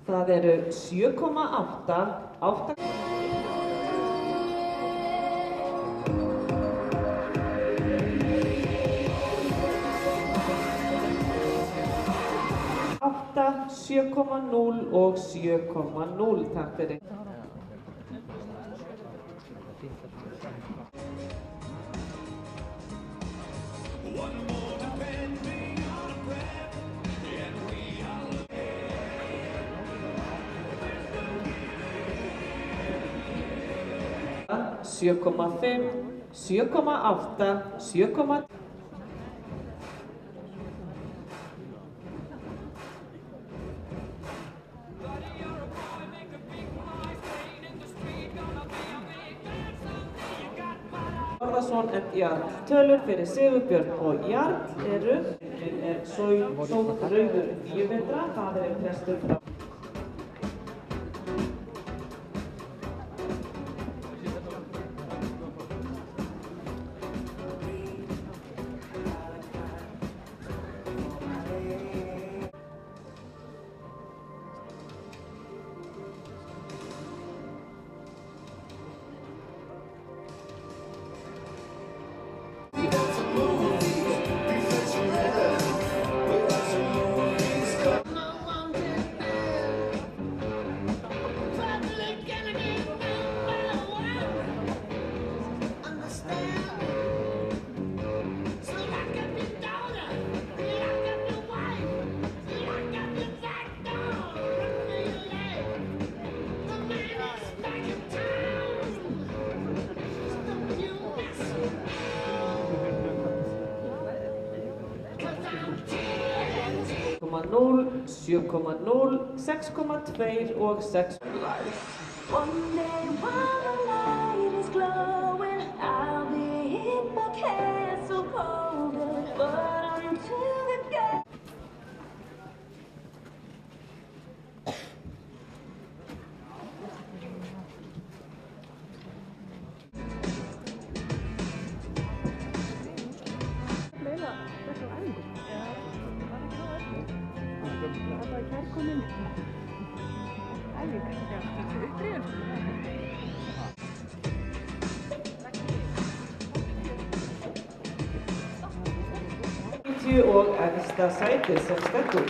Það eru 7,8, 8. Átta, 7,0 og 7,0, takk fyrir. Sjö komma 5, 7,8, 7,10. Þórðarson and Jarl. Tölur fyrir Sigurbjörn og Jarl eru Sótt Rauður 9 metra, það er prestur frá. Núll, 7,0, 6,2 og 6. One day while the light is glowing, I'll be in my castle golden, but until the day. Það var kærkomin æfing, já, uppdrifun. 90 og efsta sætið sem stendur.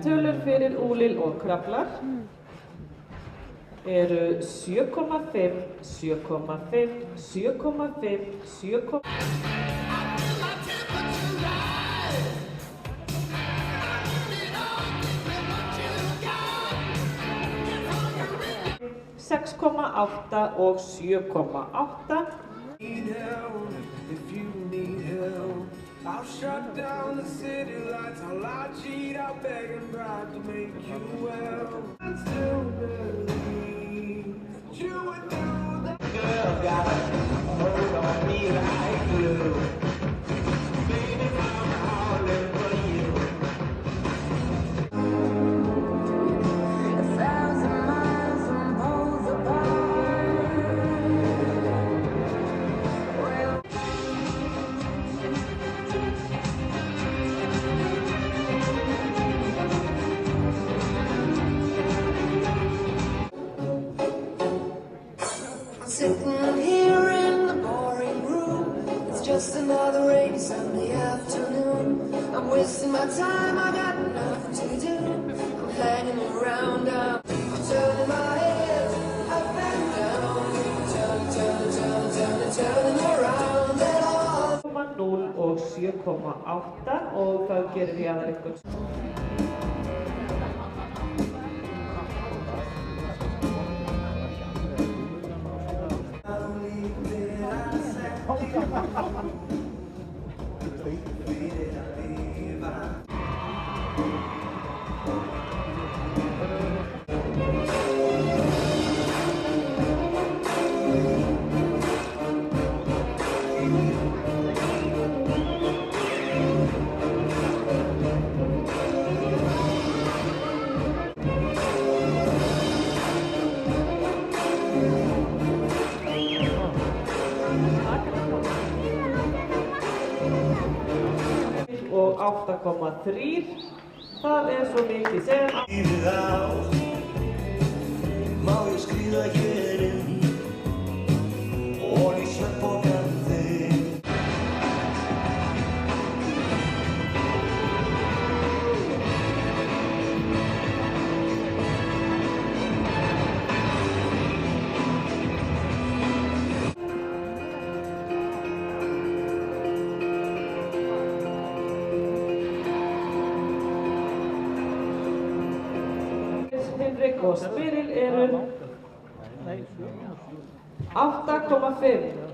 Tölur fyrir úlil og kraflar eru 7,5, 7,5, 7,5, 7,5. 6,8 og 7,8. I'll shut down the city lights, I'll lie, cheat, I'll beg and bribe to make you well. I still believe you would do that. Girl, gotta hold on me like glue. Baby, I'm calling for you. 1,000 miles from poles apart. Sitting here in the boring room, it's just another rainy Sunday afternoon. I'm wasting my time, I got nothing to do. I'm hanging around, I'm turning my head up and down, turning around. 7,8 og það gerir Jaðar ykkur. Og 8,3, það svo mikið sem Lífið á, má ég skríða hér inn og í svefnpokann þinn. Hinrik og Spyril eru 8,5.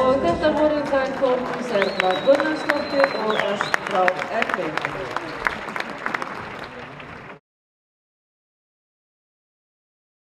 Og þetta voru þær Þórdís Erla Gunnarsdóttir og Ösp frá Erling.